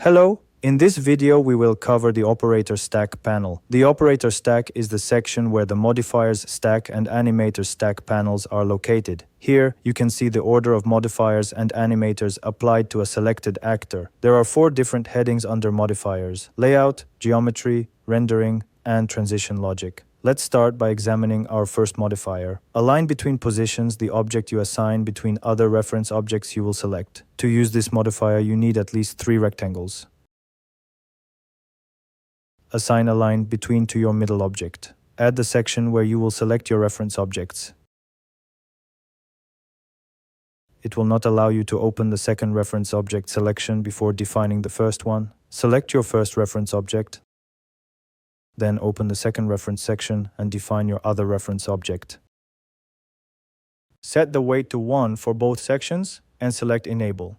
Hello, in this video we will cover the operator stack panel. The operator stack is the section where the modifiers stack and animators stack panels are located. Here, you can see the order of modifiers and animators applied to a selected actor. There are 4 different headings under modifiers: layout, geometry, rendering, and transition logic. Let's start by examining our first modifier. Align between positions the object you assign between other reference objects you will select. To use this modifier, you need at least 3 rectangles. Assign a line between to your middle object. Add the section where you will select your reference objects. It will not allow you to open the second reference object selection before defining the first one. Select your first reference object. Then open the second reference section and define your other reference object. Set the weight to 1 for both sections and select Enable.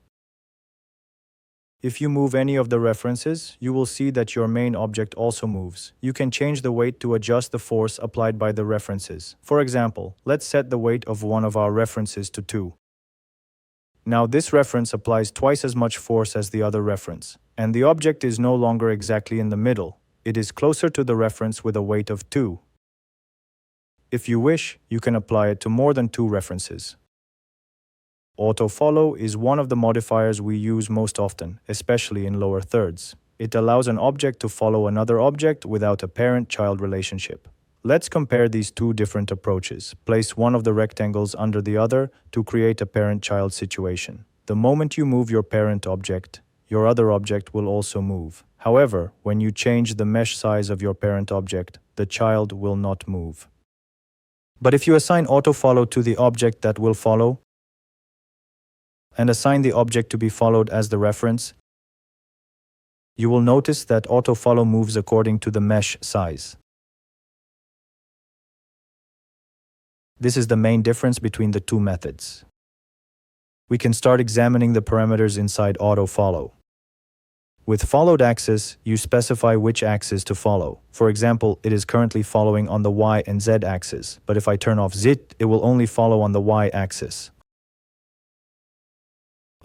If you move any of the references, you will see that your main object also moves. You can change the weight to adjust the force applied by the references. For example, let's set the weight of one of our references to 2. Now this reference applies twice as much force as the other reference, and the object is no longer exactly in the middle. It is closer to the reference with a weight of 2. If you wish, you can apply it to more than 2 references. Auto-follow is one of the modifiers we use most often, especially in lower thirds. It allows an object to follow another object without a parent-child relationship. Let's compare these 2 different approaches. Place one of the rectangles under the other to create a parent-child situation. The moment you move your parent object, your other object will also move. However, when you change the mesh size of your parent object, the child will not move. But if you assign auto-follow to the object that will follow, and assign the object to be followed as the reference, you will notice that auto-follow moves according to the mesh size. This is the main difference between the 2 methods. We can start examining the parameters inside auto-follow. With followed axis, you specify which axis to follow. For example, it is currently following on the Y and Z axis, but if I turn off Z, it will only follow on the Y axis.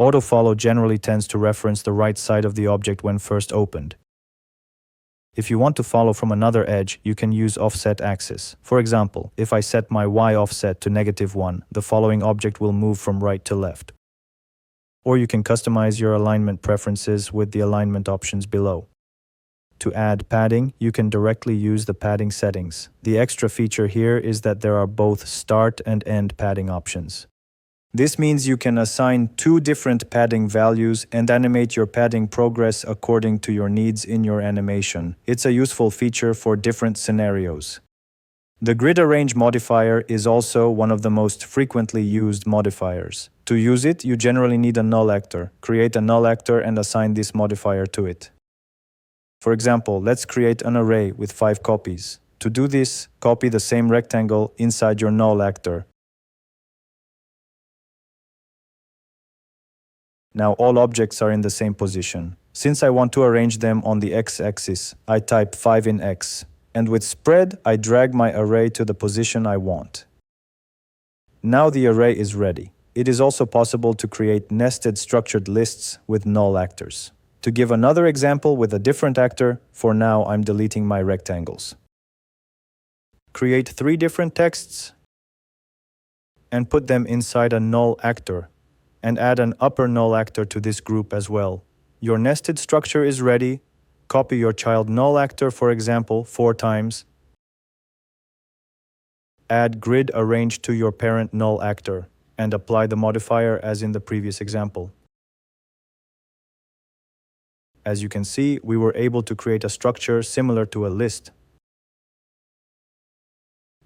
Auto-follow generally tends to reference the right side of the object when first opened. If you want to follow from another edge, you can use offset axis. For example, if I set my Y offset to -1, the following object will move from right to left. Or you can customize your alignment preferences with the alignment options below. To add padding, you can directly use the padding settings. The extra feature here is that there are both start and end padding options. This means you can assign 2 different padding values and animate your padding progress according to your needs in your animation. It's a useful feature for different scenarios. The grid arrange modifier is also one of the most frequently used modifiers. To use it, you generally need a null actor. Create a null actor and assign this modifier to it. For example, let's create an array with 5 copies. To do this, copy the same rectangle inside your null actor. Now all objects are in the same position. Since I want to arrange them on the x-axis, I type 5 in x. And with spread, I drag my array to the position I want. Now the array is ready. It is also possible to create nested structured lists with null actors. To give another example with a different actor, for now I'm deleting my rectangles. Create 3 different texts and put them inside a null actor, and add an upper null actor to this group as well. Your nested structure is ready. Copy your child null actor, for example, 4 times. Add grid arrange to your parent null actor, and apply the modifier as in the previous example. As you can see, we were able to create a structure similar to a list.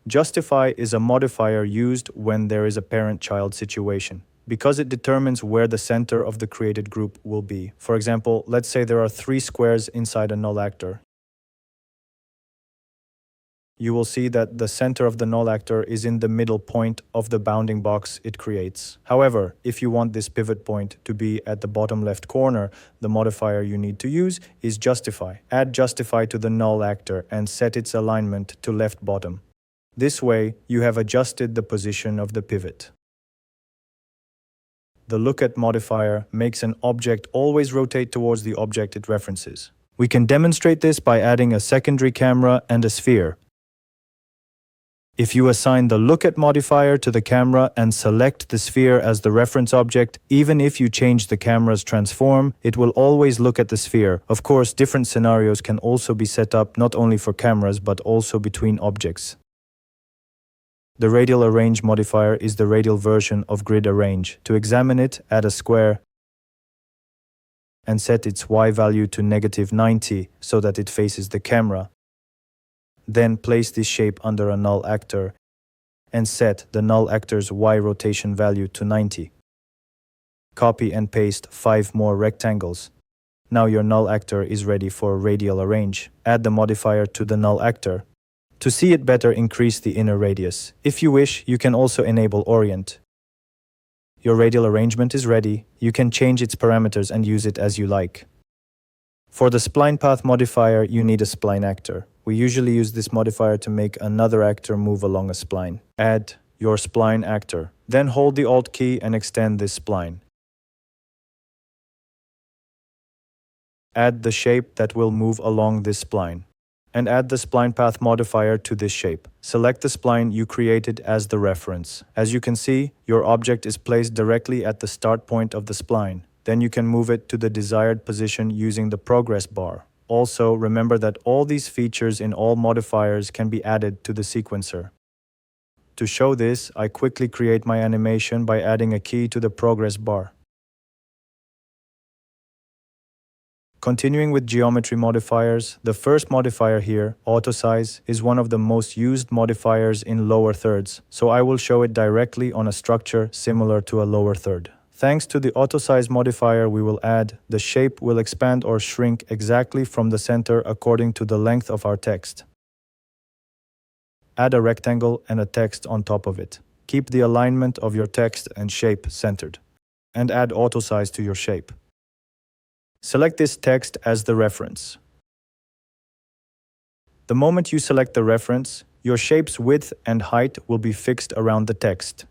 Justify is a modifier used when there is a parent-child situation, because it determines where the center of the created group will be. For example, let's say there are 3 squares inside a null actor. You will see that the center of the null actor is in the middle point of the bounding box it creates. However, if you want this pivot point to be at the bottom left corner, the modifier you need to use is justify. Add justify to the null actor and set its alignment to left bottom. This way, you have adjusted the position of the pivot. The look at modifier makes an object always rotate towards the object it references. We can demonstrate this by adding a secondary camera and a sphere. If you assign the look at modifier to the camera and select the sphere as the reference object, even if you change the camera's transform, it will always look at the sphere. Of course, different scenarios can also be set up not only for cameras but also between objects. The radial arrange modifier is the radial version of grid arrange. To examine it, add a square and set its y value to -90 so that it faces the camera. Then place this shape under a null actor and set the null actor's y rotation value to 90. Copy and paste 5 more rectangles. Now your null actor is ready for radial arrange. Add the modifier to the null actor. To see it better, increase the inner radius. If you wish, you can also enable orient. Your radial arrangement is ready. You can change its parameters and use it as you like. For the spline path modifier, you need a spline actor. We usually use this modifier to make another actor move along a spline. Add your spline actor. Then hold the Alt key and extend this spline. Add the shape that will move along this spline. And add the spline path modifier to this shape. Select the spline you created as the reference. As you can see, your object is placed directly at the start point of the spline. Then you can move it to the desired position using the progress bar. Also, remember that all these features in all modifiers can be added to the sequencer. To show this, I quickly create my animation by adding a key to the progress bar. Continuing with geometry modifiers, the first modifier here, autosize, is one of the most used modifiers in lower thirds, so I will show it directly on a structure similar to a lower third. Thanks to the autosize modifier we will add, the shape will expand or shrink exactly from the center according to the length of our text. Add a rectangle and a text on top of it. Keep the alignment of your text and shape centered. And add autosize to your shape. Select this text as the reference. The moment you select the reference, your shape's width and height will be fixed around the text,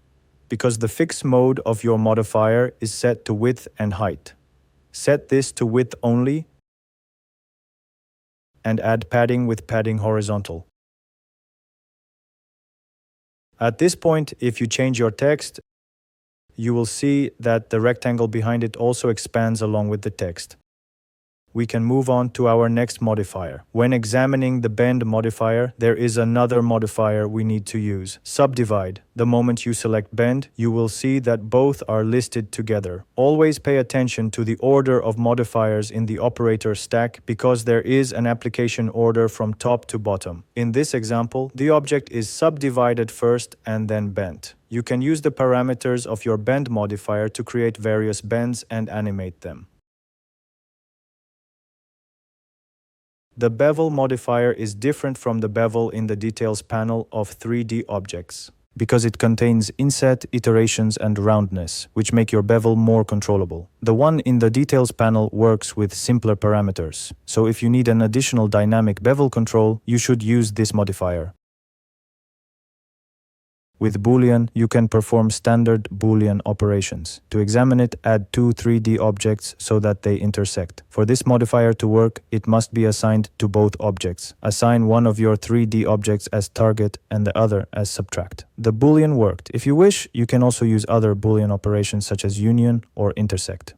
because the fix mode of your modifier is set to width and height. Set this to width only and add padding with padding horizontal. At this point, if you change your text, you will see that the rectangle behind it also expands along with the text. We can move on to our next modifier. When examining the bend modifier, there is another modifier we need to use, subdivide. The moment you select bend, you will see that both are listed together. Always pay attention to the order of modifiers in the operator stack because there is an application order from top to bottom. In this example, the object is subdivided first and then bent. You can use the parameters of your bend modifier to create various bends and animate them. The bevel modifier is different from the bevel in the details panel of 3D objects, because it contains inset, iterations, and roundness, which make your bevel more controllable. The one in the details panel works with simpler parameters, so if you need an additional dynamic bevel control, you should use this modifier. With Boolean, you can perform standard Boolean operations. To examine it, add two 3D objects so that they intersect. For this modifier to work, it must be assigned to both objects. Assign one of your 3D objects as target and the other as subtract. The Boolean worked. If you wish, you can also use other Boolean operations such as union or intersect.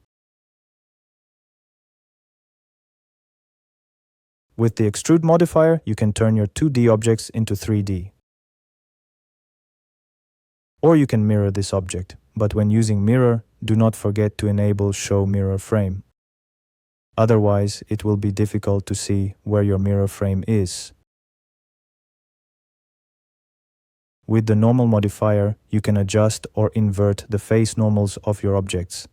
With the extrude modifier, you can turn your 2D objects into 3D. Or you can mirror this object, but when using mirror, do not forget to enable show mirror frame. Otherwise, it will be difficult to see where your mirror frame is. With the normal modifier, you can adjust or invert the face normals of your objects.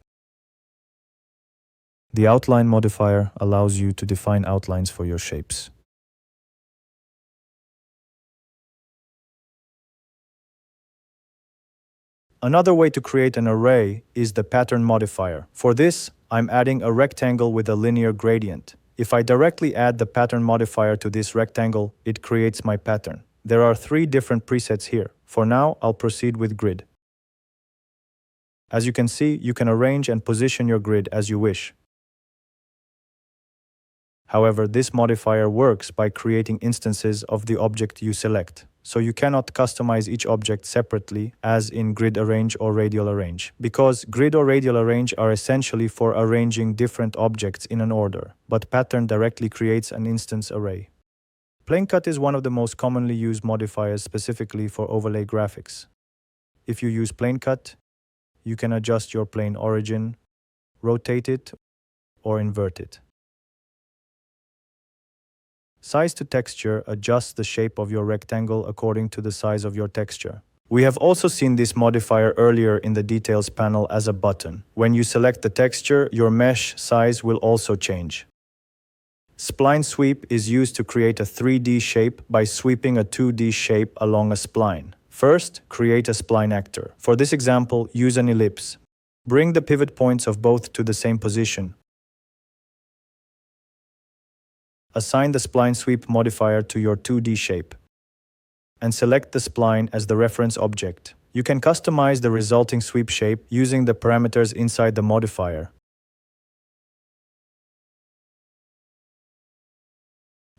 The outline modifier allows you to define outlines for your shapes. Another way to create an array is the pattern modifier. For this, I'm adding a rectangle with a linear gradient. If I directly add the pattern modifier to this rectangle, it creates my pattern. There are 3 different presets here. For now, I'll proceed with grid. As you can see, you can arrange and position your grid as you wish. However, this modifier works by creating instances of the object you select. So you cannot customize each object separately, as in grid arrange or radial arrange, because grid or radial arrange are essentially for arranging different objects in an order, but pattern directly creates an instance array. Plane cut is one of the most commonly used modifiers specifically for overlay graphics. If you use plane cut, you can adjust your plane origin, rotate it, or invert it. Size to texture adjusts the shape of your rectangle according to the size of your texture. We have also seen this modifier earlier in the details panel as a button. When you select the texture, your mesh size will also change. Spline sweep is used to create a 3D shape by sweeping a 2D shape along a spline. First, create a spline actor. For this example, use an ellipse. Bring the pivot points of both to the same position. Assign the spline sweep modifier to your 2D shape, and select the spline as the reference object. You can customize the resulting sweep shape using the parameters inside the modifier.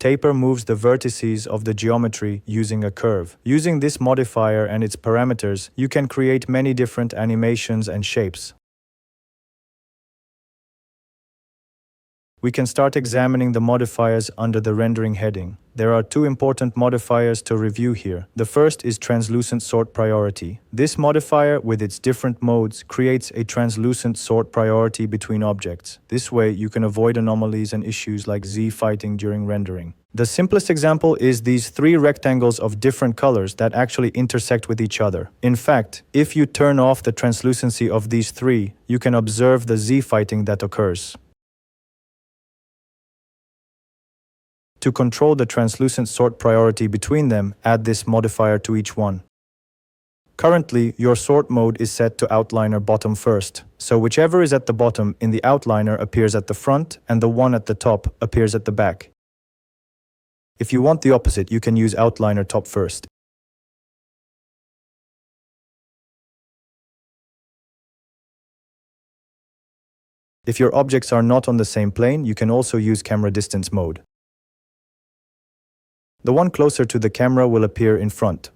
Taper moves the vertices of the geometry using a curve. Using this modifier and its parameters, you can create many different animations and shapes. We can start examining the modifiers under the rendering heading. There are two important modifiers to review here. The first is translucent sort priority. This modifier, with its different modes, creates a translucent sort priority between objects. This way, you can avoid anomalies and issues like z-fighting during rendering. The simplest example is these three rectangles of different colors that actually intersect with each other. In fact, if you turn off the translucency of these three, you can observe the z-fighting that occurs. To control the translucent sort priority between them, add this modifier to each one. Currently, your sort mode is set to outliner bottom first, so whichever is at the bottom in the outliner appears at the front and the one at the top appears at the back. If you want the opposite, you can use outliner top first. If your objects are not on the same plane, you can also use camera distance mode. The one closer to the camera will appear in front.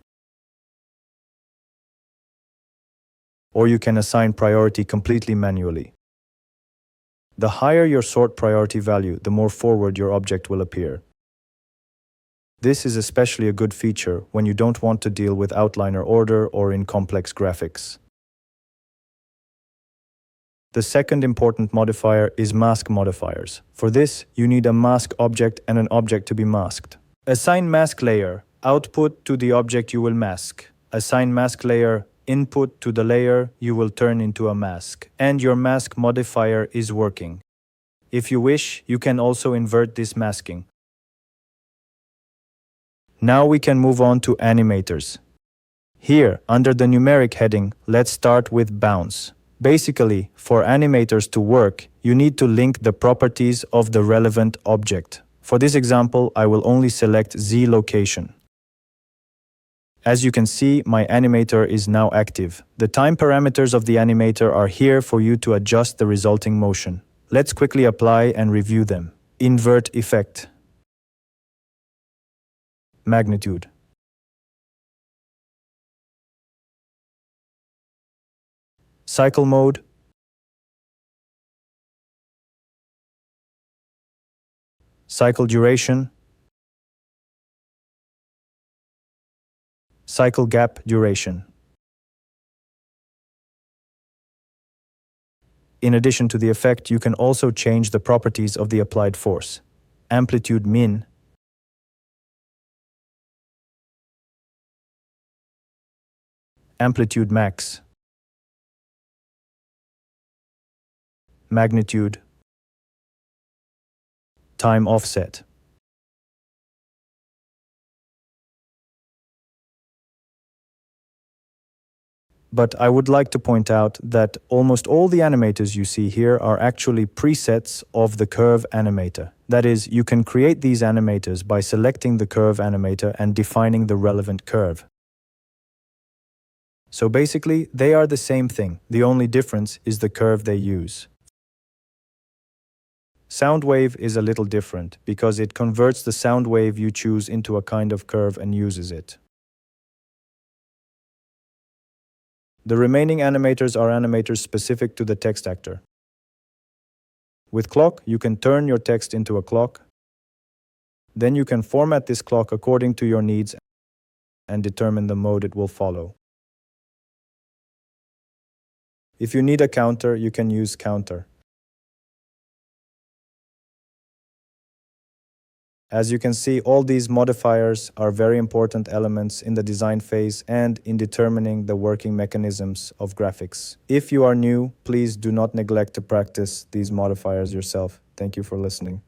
Or you can assign priority completely manually. The higher your sort priority value, the more forward your object will appear. This is especially a good feature when you don't want to deal with outliner order or in complex graphics. The second important modifier is mask modifiers. For this, you need a mask object and an object to be masked. Assign mask layer, output to the object you will mask. Assign mask layer, input to the layer you will turn into a mask. And your mask modifier is working. If you wish, you can also invert this masking. Now we can move on to animators. Here, under the numeric heading, let's start with bounce. Basically, for animators to work, you need to link the properties of the relevant object. For this example, I will only select Z location. As you can see, my animator is now active. The time parameters of the animator are here for you to adjust the resulting motion. Let's quickly apply and review them. Invert effect. Magnitude. Cycle mode. Cycle duration. Cycle gap duration. In addition to the effect, you can also change the properties of the applied force. Amplitude min. Amplitude max. Magnitude. Time offset. But I would like to point out that almost all the animators you see here are actually presets of the curve animator. That is, you can create these animators by selecting the curve animator and defining the relevant curve. So basically, they are the same thing. The only difference is the curve they use. Sound wave is a little different because it converts the sound wave you choose into a kind of curve and uses it. The remaining animators are animators specific to the text actor. With clock, you can turn your text into a clock. Then you can format this clock according to your needs and determine the mode it will follow. If you need a counter, you can use counter. As you can see, all these modifiers are very important elements in the design phase and in determining the working mechanisms of graphics. If you are new, please do not neglect to practice these modifiers yourself. Thank you for listening.